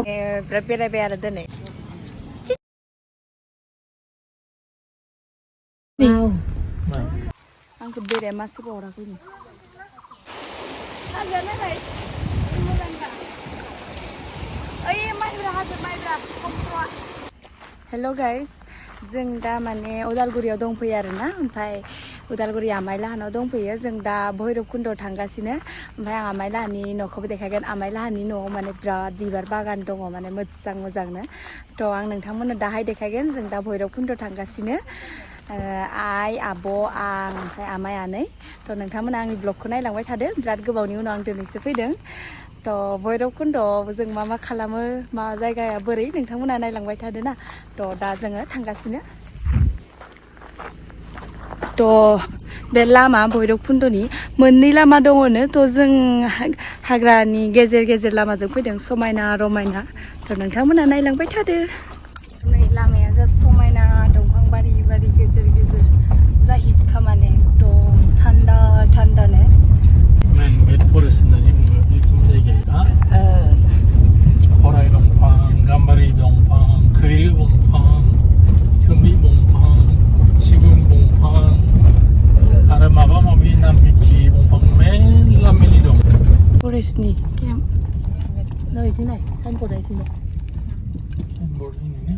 बिराद बेरायबाय आरो दिनै आंखौ बेराया मासो बावराखै हेल' गाइस जों दा माने उदालगुरियाव दंफैयो आरोना ओमफ्राय उदालगुरि आमाइलाहानाव दंफैयो जों दा भैरबकुन्दआव थांगासिनो ओमफ्राय आं आमाइलाहानि न'खौबो देखायगोन आमाइलाहानि न'आव माने बिराद बिबार बागान दङ माने मोजां मोजांनो थ' आं नोंथांमोननो दाहाय देखायगोन जों दा भैरबकुन्दआव थांगासिनो आइ आब' आं ओमफ्राय आमाइ आनै थ' नोंथांमोना आंनि ब्लगखौ नायलांबाय थादो बिराद गोबावनि उनाव आं दिनैसो फैदों थ' भैरबकुन्दआव जों मा मा खालामो मा जायगाया बोरै नोंथांमोना नायलांबाय थादो ना थ' दा जोङो थांगासिनो थ' बे लामा भैरबकुन्दनि मोननै लामा दङनो थ' जों हाग्रानि गेजेर गेजेर लामाजों फैदों समायना रमायना थ' नोंथांमोना नायलांबाय थादो नै लामाया जा समायना दंफां बारि बारि गेजेर गेजेर जाहिद खामाने एकदम थान्दा थान्दानो मेन फरेस्ट होननानै बुङो बेखिनि जायगाया खराइ दंफां गाम्बारि दंफां खैरो दंफां सोमलि दंफां सिगुन दंफां आरो माबा माबि नाम मिथियै दंफां मेरला मेरलि दं फरेस्टनि केम्प नै इदिनो साइनबर्डआ इदिनो साइनबर्ड होनो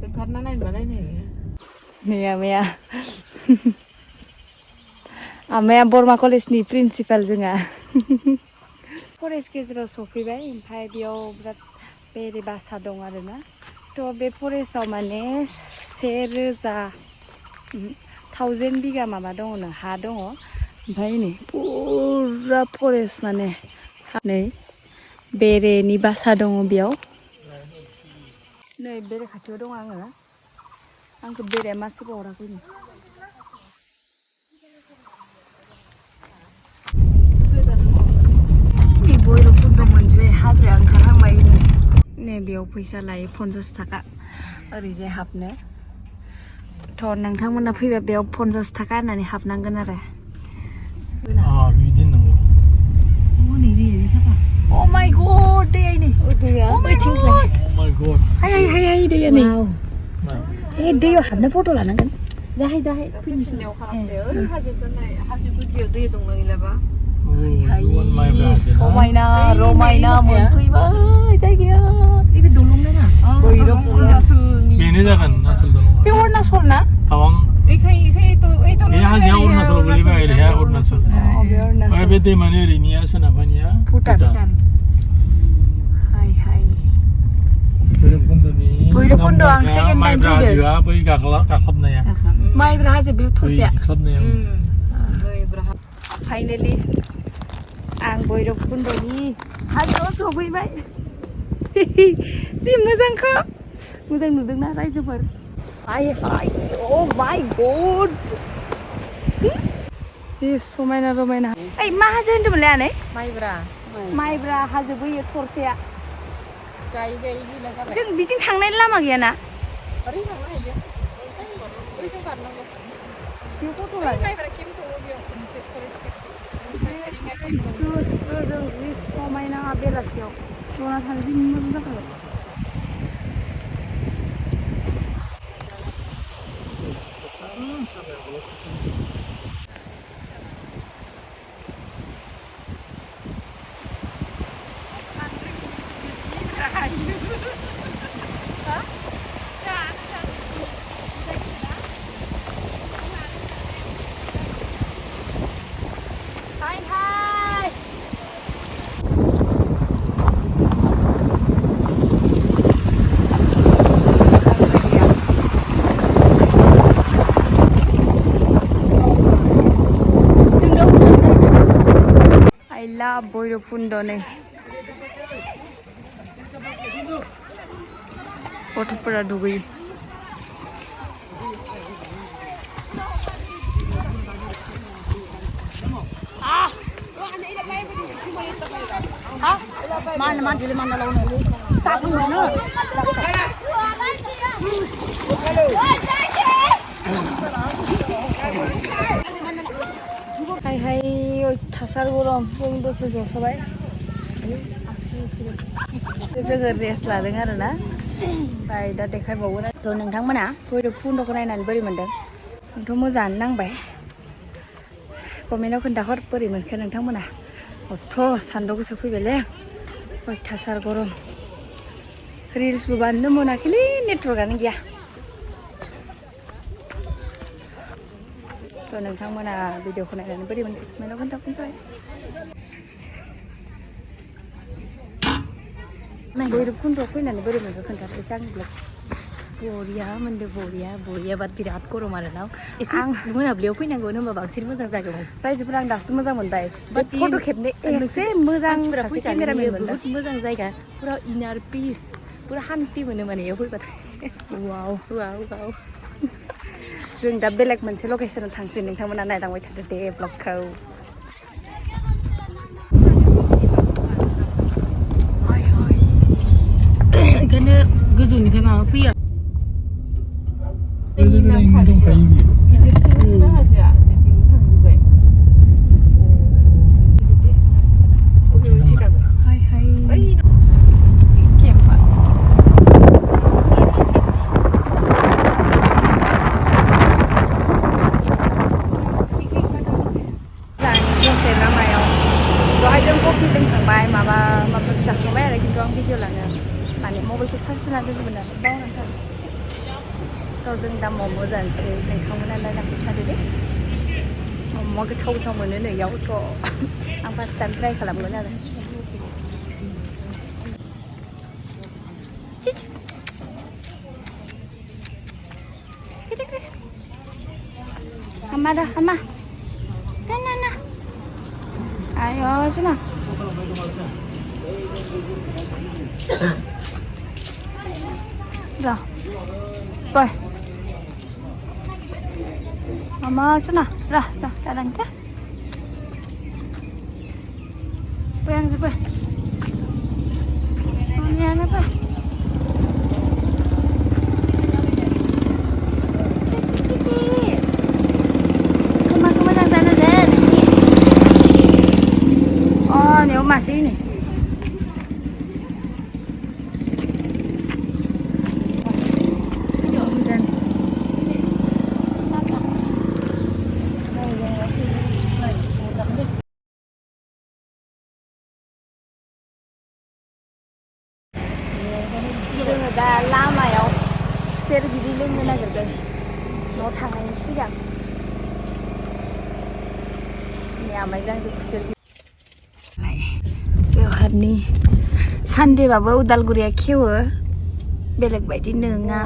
ओंखारना नायबालाय नै आमाया आमाया बरमा कलेजनि प्रिन्सिपाल जोंहा फरेस्ट गेजेराव सफैबाय ओमफ्राय बेयाव बिराद बेरे बासा दं आरोना थ' बे फरेस्टआव माने 1000 बिगा माबा दङनो हा दङ ओमफ्राय नै पुरा फरेस्ट माने नै बेरेनि बासा दङ बेयाव नै बेरे खाथियाव दङ आङो आंखौ बेरेया मासो बावराखै नै भैरबकुन्द मोनसे हाजो ओंखारहांबाय नै बेयाव फैसा लायो 50 थाखा ओरैजाय हाबनो थ' नोंथांमोना फैबा बेयाव 50 थाखा होननानै हाबनांगोन आरो बिदिनो नंगौ नै दैया जि साफा अ माय गड दैया नै दैया ओइथिंलाय अ माय गड हाय दैया नै ए दैयाव हाबनो फट' लानांगोन दाहाय फैनोसैयाव खालामदो ओइ हाजोखौ नाय हाजो गुदियाव दै दं गैलाबा समायना रमायना मोनफैबाय जायगाया बे दलं ना भैरबकुन्द बेनो जागोन आसोल दलं बे अरुणाचल ना टावां बे हाजोआ अरुणाचलाव गोलैबाय ओरैहाय अरुणाचल ओमफ्राय बे दैमानि ओरैनिया सोनाबहानिया भुटान भैरबकुन्द आं सेकेन्ड टाइम फैदों हाजोआ बै गाख्लाबनाया माइब्रा हाजो बे थरसेया गाख्लाबनाया फाइनेलि आं भैरबकुन्दनि हाजोआव सफैबाय जि मोजांखा मोजां नुदोंना रायजोफोर हाय अ माय गड जि समायना रमायना ओइ मा हाजो होनदोंमोनलाय आनै माइब्रा हाजो बोयो थरसेया गायै गैला जाबाय जों बिथिं थांनायनि लामा गैयाना ओरै थांनो हायो ओइजों बारनांगौ बेयाव फट' लागोन माइब्रा केम्प दङ बेयाव मोनसे फरेस्ट जों जि समायना बेलासियाव जना थानो जि मोजां जाखागोन भैरबकुन्द नै गथ'फोरा दुगैयो हाय थासार गरम जों दसे जथ'बाय जोङो रेस्ट लादों आरोना ओमफ्राय दा देखायबावगोन थ' नोंथांमोना भैरबकुन्द'खौ नायनानै बोरै मोनदों आंथ' मोजाङानो नांबाय कमेन्टआव खोन्थाहर बोरै मोनखो नोंथांमोना अथ' सान्दुं गोसा फैबायलै अयथासार गरम रिल्सबो बानायनो मोनाखैलै नेटवर्कआनो गैया थ' नोंथांमोना भिडिअखौ नायनानै बोरै मोनखो कमेन्टआव खोन्थाहर भैरबकुन्द'आव फैनानै बोरै मोनखो खोन्थादो एसे आंनो ब्लग बरिया मोनदों बरिया बाट बिराद गरम आरोना एसे मोनाब्लियाव फैनांगौन होनबा बांसिन मोजां जागौमोन रायजोफोरा आं दासो मोजां मोनबाय बाट फट' खेबनो एसे मोजां सासे केमेरामेन मोनदों बहुत मोजां जायगा पुरा इनार पिस पुरा शान्ति मोनो माने बेयाव फैबाथाय वाव जों दा बेलेग मोनसे लकेसनाव थांसै नोंथांमोना नायलांबाय थादो दे ब्लगखौ ओंखायनो गोजौनिफ्राय माबा फैयो कफि लोंखांबाय माबा जाखांबाय आरो खिन्थु आं भिडिअ लानो माने मबाइलखौ चार्ज होनानै दोनदोंमोन नालाय बावनानै थादों थ' जों दा मम' जानोसै नोंथांमोना नायलांबाय थादो दे मम'आ गोथाव मोनो नै इयावथ' आं फार्स्ट टाइम ट्राइ खालामगोन आरो Hama dah, Hama. Nah. Ayo, sana. Dah. Boy. Hama sana. Dah, jalan dah. Bayang je, boy. Ni apa? Masih ini. Hujan. जोङो दा लामायाव खुसेर बिदै लोंनो नागिरदों न'आव थांनायनि सिगां नै आमाइजों आंजों खुसेर बेवहायनि सानदेबाबो उदालगुरिया खेवो बेलेग बायदि नङा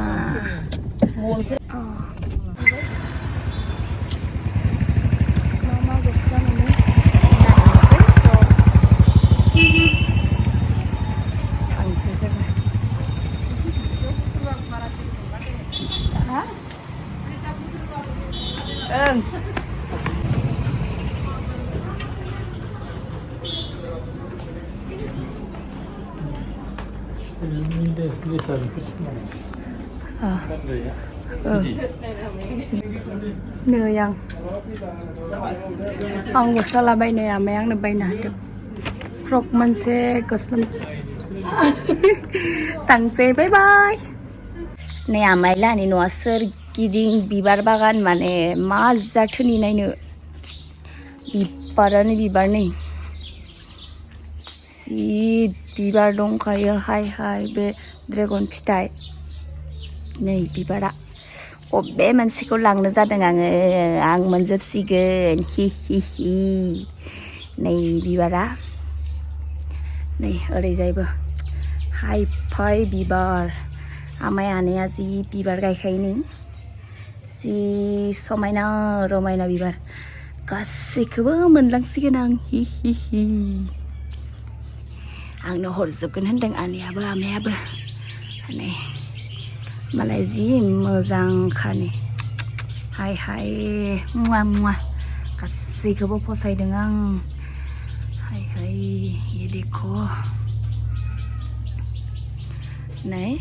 नो yang आं गस्ला लाबायनो आमाय आंनो बायना होदों फ्रक मोनसे गस्ला थांसै बाय बाय नै आमाय लाहानि न'आ सोरगिदिं बिबार बागान माने मा जाथोनि नायनो बिबारानो बिबार नै जि बिबार दंखायो हाय बे ड्रेगन फिथाइ नै बिबारा अबे मोनसेखौ लांनो जादों आं मोनजोबसिगोन हि नै बिबारा नै ओरैजायबो हाय फाय बिबार आमाय आनैया जि बिबार गायखायो नै जि समायना रमायना बिबार गासैखौबो मोनलांसिगोन आं हि आंनो हरजोबगोन होनदों आनैयाबो आमायाबो नै मालाय जि मोजांखानि हाय मुवा गासैखौबो फसायदों आं हाय ये देख' नै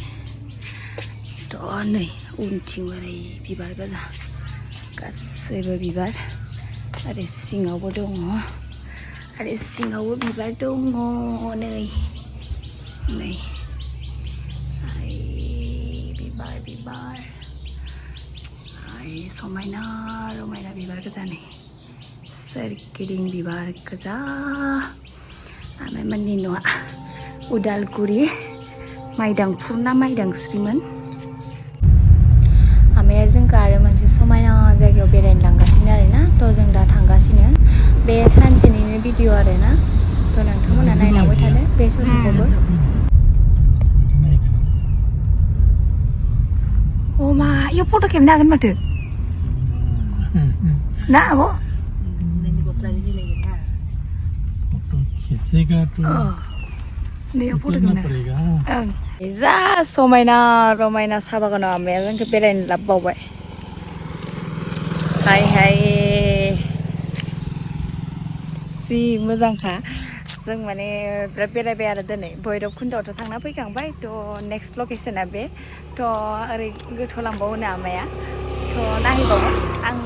थ' नै उनथिं ओरै बिबार गोजा गासैबो बिबार आरो सिङावबो दङ आरो सिङावबो बिबार दङ नै नै आइ बिबार बिबार आइ समायना रमायना बिबार गोजा नै सोरगिदिं बिबार गोजा आमाइमोननि न'आ उदालगुरि माइदांफुर ना माइदांस्रिमोन आमाया जोंखौ आरो मोनसे समायना जायगायाव बेरायनो लांगासिनो आरोना थ' जों दा थांगासिनो बे सानसेनिनो भिडिअ आरोना थ' नोंथांमोना नायलांबाय थादो बे ससेखौबो अ मा इयाव फट' खेबनो हागोन माथो ना आब' नोंनि गस्लाजों मिलायगोन ना फोटो खींचेगा तो नैयाव फट' निकलना खेबनो पड़ेगा ओं जा समायना रमायना साहा बागानाव आमाया जोंखौ बेरायनो लाबोबावबाय हाय हाय जि मोजांखा जों माने बिराद बेरायबाय आरो दिनै भैरब खुन्दआवथ' थांना फैखांबाय थ' नेक्स्ट लकेसना बे थ' ओरै गोथौ लांबावोनो आमाया थ' नायहैबावो आं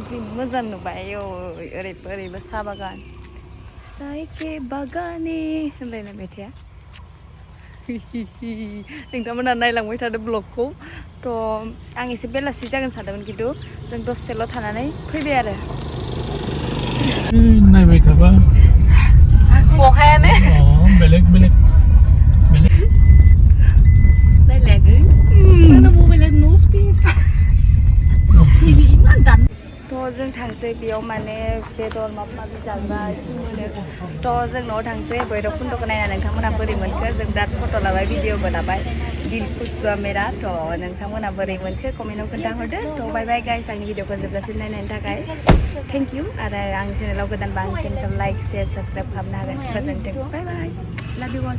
जि मोजां नुबाय ओरैबो ओरैबो साहा बागान साइके बागाने होनलायनाय मेथाइआ नोंथांमोना नायलांबाय थादो ब्लगखौ थ' आं एसे बेलासि जागोन सानदोंमोन खिन्थु जों दसेल' थानानै फैबाय आरो नायबाय थाबा अखायानो बेलेग बेलेग बेलेग नायलायाखै आंना मबाइला नो स्पेस इमान दान थ' जों थांसै बेयाव माने बेदर माबा माबि जाग्रा इदि मोनो थ' जों न'आव थांसै भैरब खुन्द'खौ नायना नोंथांमोना बोरै मोनखो जों दा फट' लाबाय भिडिअबो लाबाय दिल खुसुवा मेरा थ' नोंथांमोना बोरै मोनखो कमेन्टआव खोन्थाहरदो थ' बाय बाय गाइस आंनि भिडिअखौ जोबजासिम नायनायनि थाखाय थेंक इउ आरो आंनि चेनेलाव गोदानबा आंनि चेनेलखौ लाइक शेयार साबसक्राइब खालामनो हागोन गोजोन्थों बाय बाय लाभ इउ अल